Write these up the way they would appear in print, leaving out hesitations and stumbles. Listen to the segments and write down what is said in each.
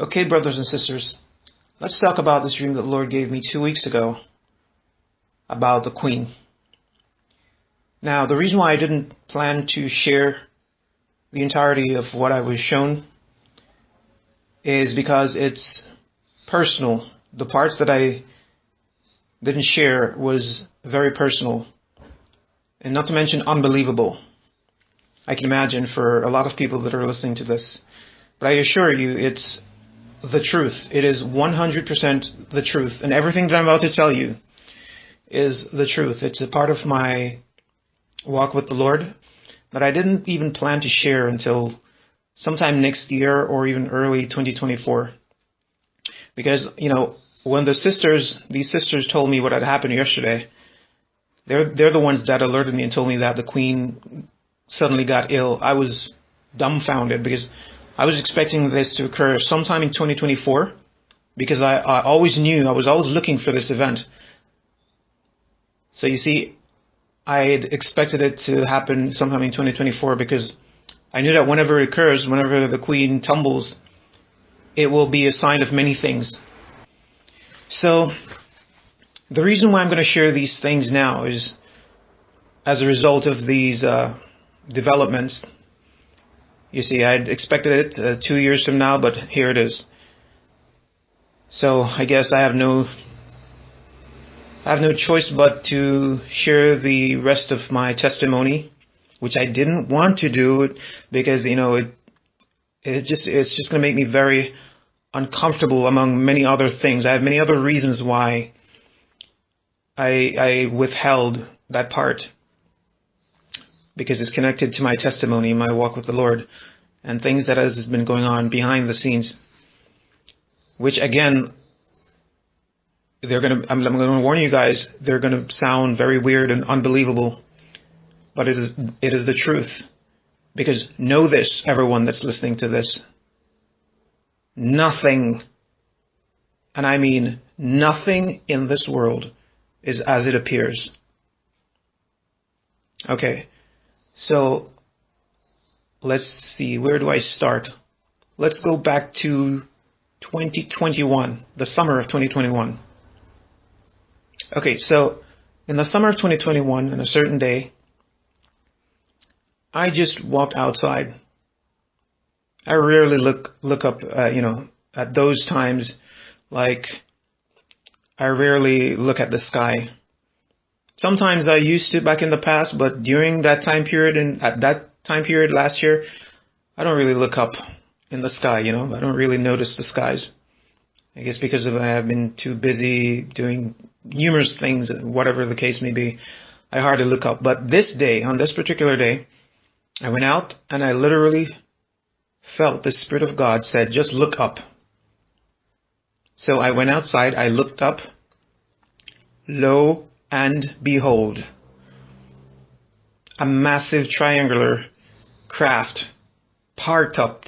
Okay, brothers and sisters, let's talk about this dream that the Lord gave me 2 weeks ago about the Queen. Now, the reason why I didn't plan to share the entirety of what I was shown is because it's personal. The parts that I didn't share was very personal, and not to mention unbelievable. I can imagine for a lot of people that are listening to this. But I assure you, it's the truth. It is 100% the truth. And everything that I'm about to tell you is the truth. It's a part of my walk with the Lord that I didn't even plan to share until sometime next year or even early 2024. Because, when these sisters told me what had happened yesterday, they're the ones that alerted me and told me that the Queen suddenly got ill. I was dumbfounded because I was expecting this to occur sometime in 2024 because I always knew, I was always looking for this event. So you see, I had expected it to happen sometime in 2024 because I knew that whenever it occurs, whenever the Queen tumbles, it will be a sign of many things. So the reason why I'm going to share these things now is as a result of these developments. You see, I'd expected it 2 years from now, but here it is. So I guess I have no choice but to share the rest of my testimony, which I didn't want to do because it's just going to make me very uncomfortable among many other things. I have many other reasons why I withheld that part, because it's connected to my testimony, my walk with the Lord, and things that has been going on behind the scenes, which again, I'm going to warn you guys, they're going to sound very weird and unbelievable, but it is the truth. Because know this, everyone that's listening to this, nothing, and I mean nothing in this world is as it appears. Okay. So, let's see, where do I start? Let's go back to 2021, the summer of 2021. Okay, so in the summer of 2021, on a certain day, I just walked outside. I rarely look up, at those times, like, I rarely look at the sky. Sometimes I used to back in the past, but during that time period and at that time period last year, I don't really look up in the sky, I don't really notice the skies. I guess because I have been too busy doing numerous things, whatever the case may be, I hardly look up. But this day, on this particular day, I went out and I literally felt the Spirit of God said, just look up. So I went outside, I looked up, lo and behold, a massive triangular craft parked up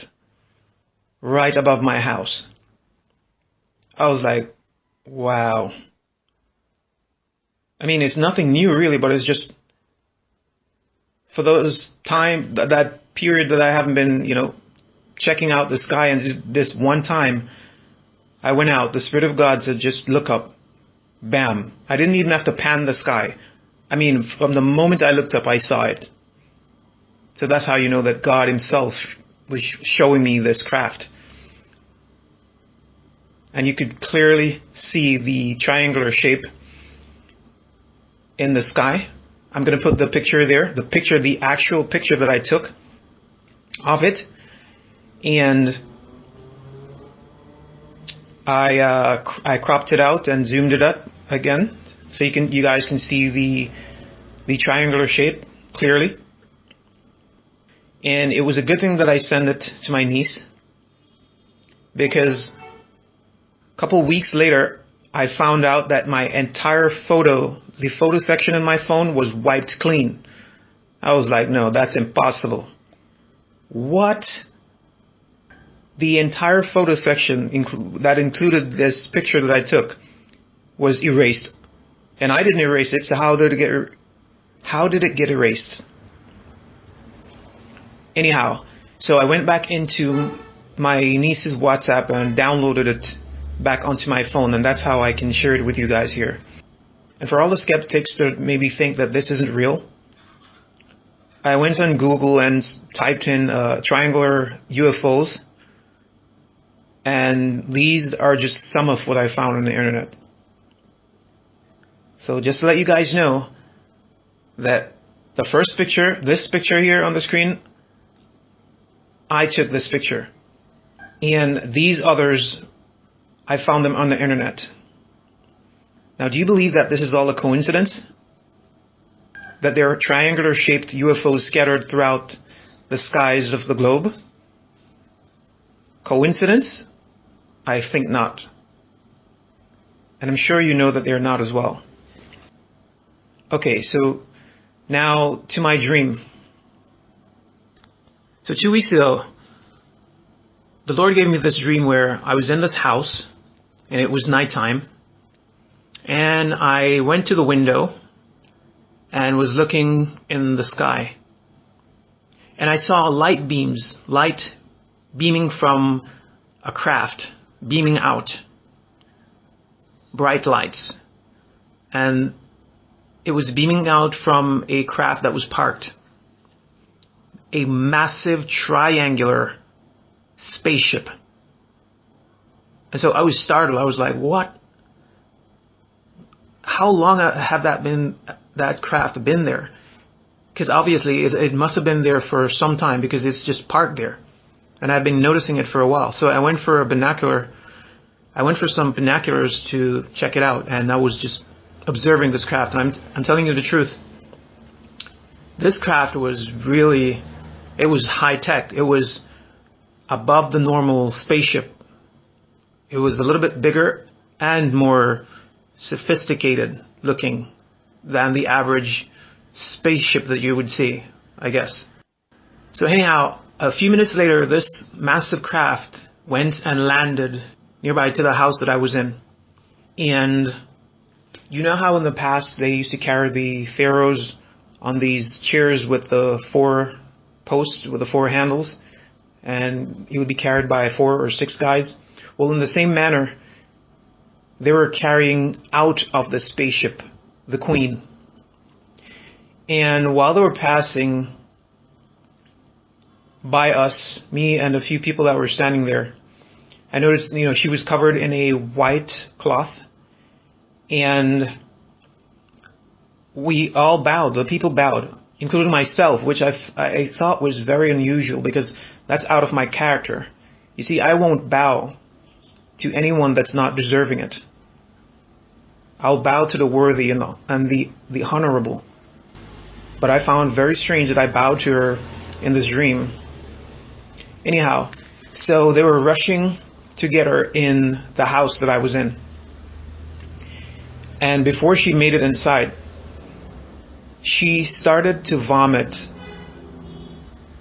right above my house. I was like, wow. I mean, it's nothing new really, but it's just for that period that I haven't been, checking out the sky, and this one time I went out, the Spirit of God said, just look up. Bam. I didn't even have to pan the sky. I mean, from the moment I looked up, I saw it. So that's how you know that God himself was showing me this craft. And you could clearly see the triangular shape in the sky. I'm going to put the picture there, the actual picture that I took of it. And I cropped it out and zoomed it up again, so you guys can see the triangular shape clearly. And it was a good thing that I sent it to my niece, because a couple weeks later I found out that my entire the photo section in my phone was wiped clean. I was like, no, that's impossible. What? The entire photo section that included this picture that I took was erased. And I didn't erase it, so how did it get erased? Anyhow, so I went back into my niece's WhatsApp and downloaded it back onto my phone, and that's how I can share it with you guys here. And for all the skeptics that maybe think that this isn't real, I went on Google and typed in triangular UFOs, and these are just some of what I found on the internet. So just to let you guys know that the first picture, this picture here on the screen, I took this picture. And these others, I found them on the internet. Now, do you believe that this is all a coincidence? That there are triangular-shaped UFOs scattered throughout the skies of the globe? Coincidence? I think not. And I'm sure you know that they're not as well. Okay, so now to my dream. So 2 weeks ago, the Lord gave me this dream where I was in this house, and it was nighttime, and I went to the window and was looking in the sky. And I saw light beaming from a craft, beaming out. Bright lights. And it was beaming out from a craft that was parked. A massive triangular spaceship. And so I was startled. I was like, what? How long have that craft been there? Because obviously it must have been there for some time, because it's just parked there. And I've been noticing it for a while. So I went for some binoculars to check it out, and I was just observing this craft. And I'm telling you the truth. This craft was really, it was high tech. It was above the normal spaceship. It was a little bit bigger and more sophisticated looking than the average spaceship that you would see, I guess. So anyhow, a few minutes later, this massive craft went and landed nearby to the house that I was in. And you know how in the past they used to carry the pharaohs on these chairs with the 4 posts, with the 4 handles, and he would be carried by 4 or 6 guys? Well, in the same manner, they were carrying out of the spaceship the Queen. And while they were passing by us, me and a few people that were standing there, I noticed, she was covered in a white cloth, and we all bowed. The people bowed, including myself, which I thought was very unusual, because that's out of my character. You see, I won't bow to anyone that's not deserving it. I'll bow to the worthy and the honorable. But I found very strange that I bowed to her in this dream. Anyhow, so they were rushing to get her in the house that I was in. And before she made it inside, she started to vomit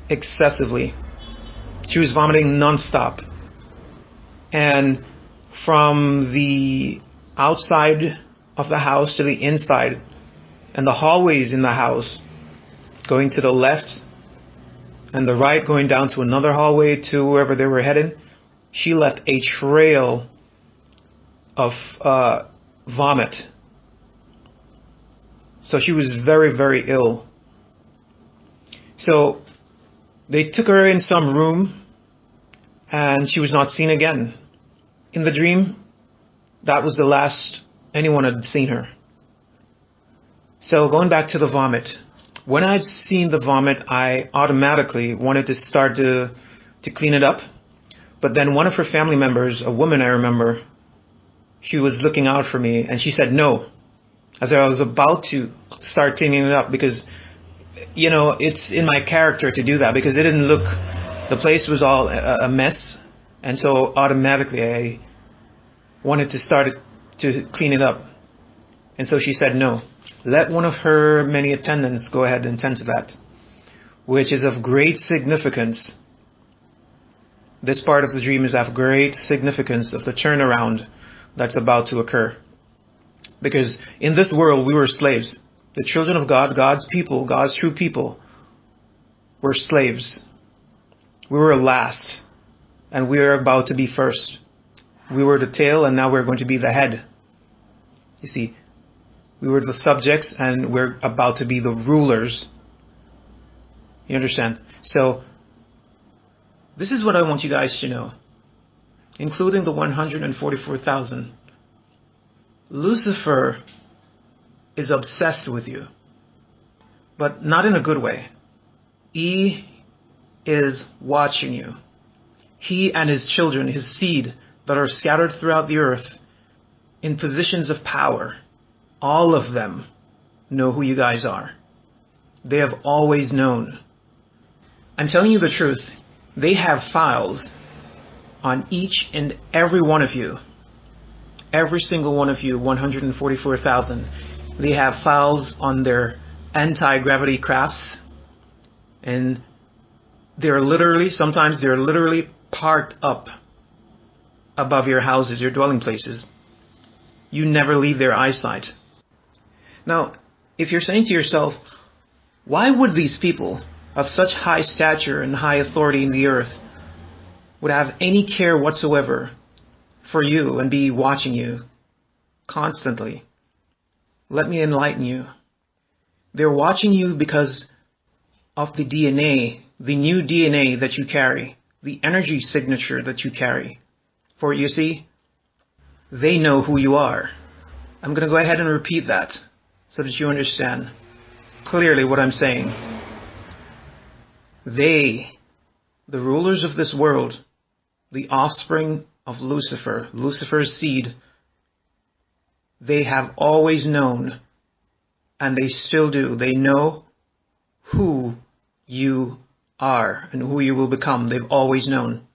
excessively. She was vomiting non-stop. And from the outside of the house to the inside, and the hallways in the house, going to the left and the right, going down to another hallway to wherever they were headed, she left a trail of vomit. So she was very, very ill. So they took her in some room, and she was not seen again. In the dream, that was the last anyone had seen her. So going back to the vomit, when I'd seen the vomit, I automatically wanted to start to clean it up. But then one of her family members, a woman I remember, she was looking out for me, and she said no, as I was about to start cleaning it up, because, it's in my character to do that, because it didn't look, the place was all a mess, and so automatically I wanted to start to clean it up. And so she said no. Let one of her many attendants go ahead and tend to that, which is of great significance. This part of the dream is of great significance of the turnaround that's about to occur. Because in this world, we were slaves. The children of God, God's people, God's true people, were slaves. We were last. and we are about to be first. We were the tail, and now we're going to be the head. You see, we were the subjects, and we're about to be the rulers. You understand? So, this is what I want you guys to know, including the 144,000. Lucifer is obsessed with you, but not in a good way. He is watching you. He and his children, his seed that are scattered throughout the earth in positions of power, all of them know who you guys are. They have always known. I'm telling you the truth. They have files on each and every one of you. Every single one of you, 144,000. They have files on their anti-gravity crafts. And sometimes they're literally parked up above your houses, your dwelling places. You never leave their eyesight. Now, if you're saying to yourself, why would these people of such high stature and high authority in the earth would have any care whatsoever for you and be watching you constantly? Let me enlighten you. They're watching you because of the DNA, the new DNA that you carry, the energy signature that you carry. For you see, they know who you are. I'm going to go ahead and repeat that so that you understand clearly what I'm saying. They, the rulers of this world, the offspring of Lucifer, Lucifer's seed, they have always known, and they still do. They know who you are and who you will become. They've always known.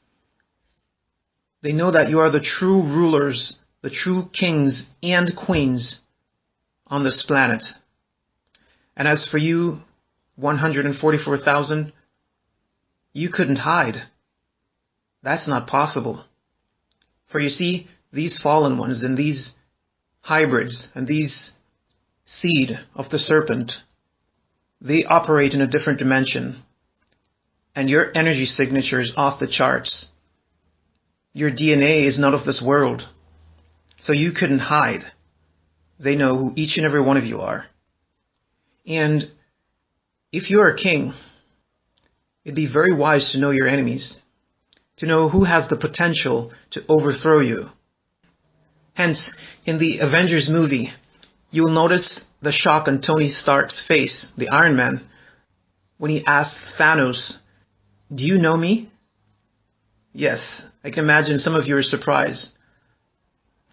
They know that you are the true rulers, the true kings and queens on this planet. And as for you, 144,000, you couldn't hide. That's not possible. For you see, these fallen ones and these hybrids and these seed of the serpent, they operate in a different dimension. And your energy signature is off the charts. Your DNA is not of this world. So you couldn't hide. They know who each and every one of you are. And if you're a king, it'd be very wise to know your enemies, to know who has the potential to overthrow you. Hence, in the Avengers movie, you will notice the shock on Tony Stark's face, the Iron Man, when he asked Thanos, "Do you know me?" Yes, I can imagine some of you are surprised.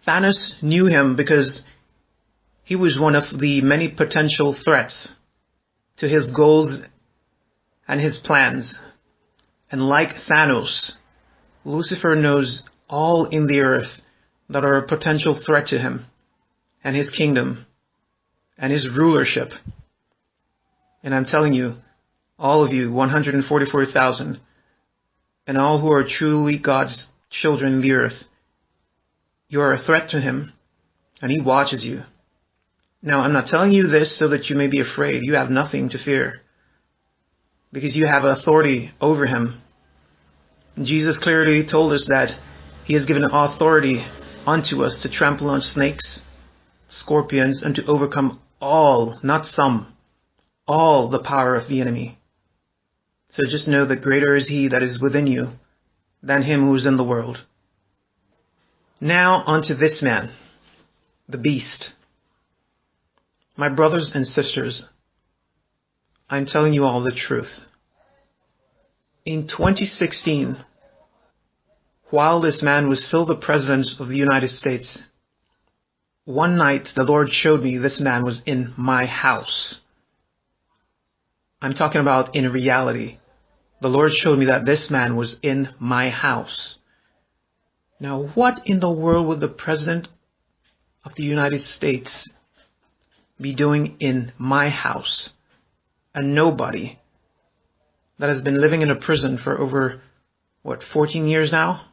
Thanos knew him because he was one of the many potential threats to his goals and his plans. And like Thanos, Lucifer knows all in the earth that are a potential threat to him and his kingdom and his rulership. And I'm telling you, all of you, 144,000, and all who are truly God's children in the earth, you are a threat to him, and he watches you. Now, I'm not telling you this so that you may be afraid. You have nothing to fear, because you have authority over him. Jesus clearly told us that he has given authority unto us to trample on snakes, scorpions, and to overcome all, not some, all the power of the enemy. So just know that greater is he that is within you than him who is in the world. Now unto this man, the beast. My brothers and sisters, I'm telling you all the truth. In 2016, while this man was still the President of the United States, one night the Lord showed me this man was in my house. I'm talking about in reality. The Lord showed me that this man was in my house. Now, what in the world would the President of the United States be doing in my house? A nobody that has been living in a prison for over, 14 years now?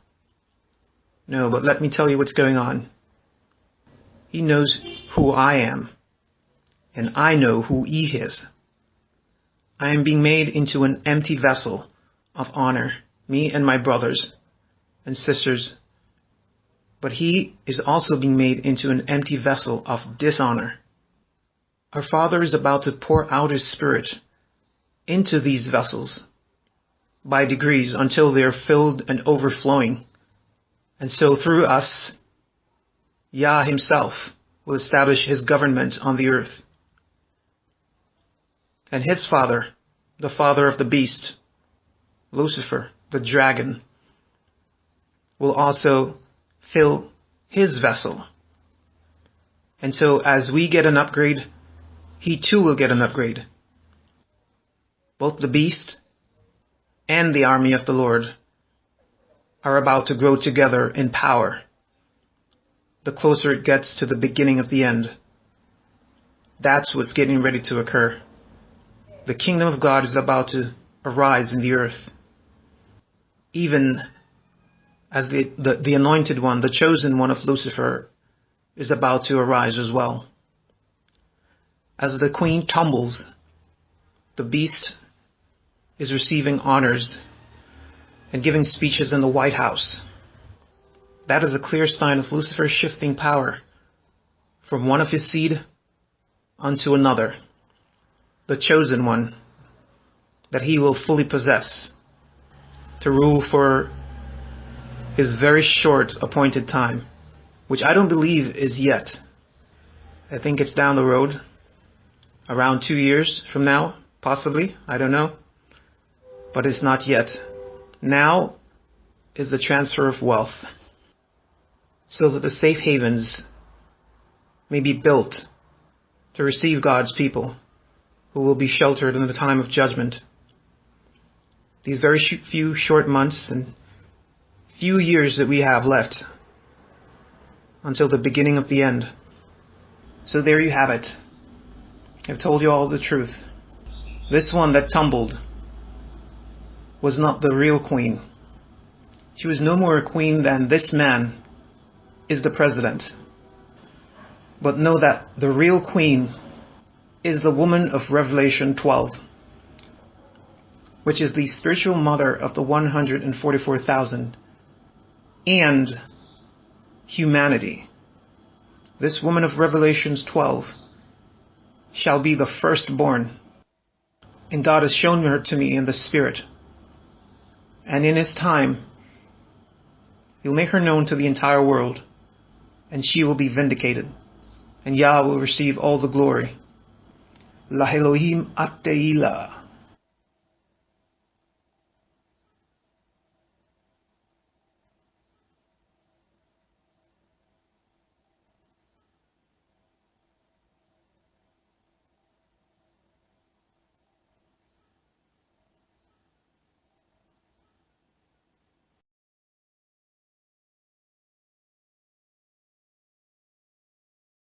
No, but let me tell you what's going on. He knows who I am, and I know who he is. I am being made into an empty vessel of honor, me and my brothers. and sisters, but he is also being made into an empty vessel of dishonor. Our Father is about to pour out His Spirit into these vessels by degrees until they are filled and overflowing. And so through us, Yah Himself will establish His government on the earth. And His father, the father of the beast, Lucifer, the dragon, will also fill his vessel. And so as we get an upgrade, he too will get an upgrade. Both the beast and the army of the Lord are about to grow together in power. The closer it gets to the beginning of the end, that's what's getting ready to occur. The kingdom of God is about to arise in the earth. Even as the anointed one, the chosen one of Lucifer, is about to arise as well. As the queen tumbles, the beast is receiving honors and giving speeches in the White House. That is a clear sign of Lucifer shifting power from one of his seed unto another, the chosen one, that he will fully possess, to rule for his very short appointed time, which I don't believe is yet. I think it's down the road, around 2 years from now, possibly, I don't know, but it's not yet. Now is the transfer of wealth, so that the safe havens may be built to receive God's people who will be sheltered in the time of judgment. These very few short months and few years that we have left until the beginning of the end. So there you have it. I've told you all the truth. This one that tumbled was not the real queen. She was no more a queen than this man is the president. But know that the real queen is the woman of Revelation 12, which is the spiritual mother of the 144,000 and humanity. This woman of Revelations 12 shall be the firstborn, and God has shown her to me in the Spirit. And in His time, He'll make her known to the entire world, and she will be vindicated, and Yah will receive all the glory. La Elohim Ateilah.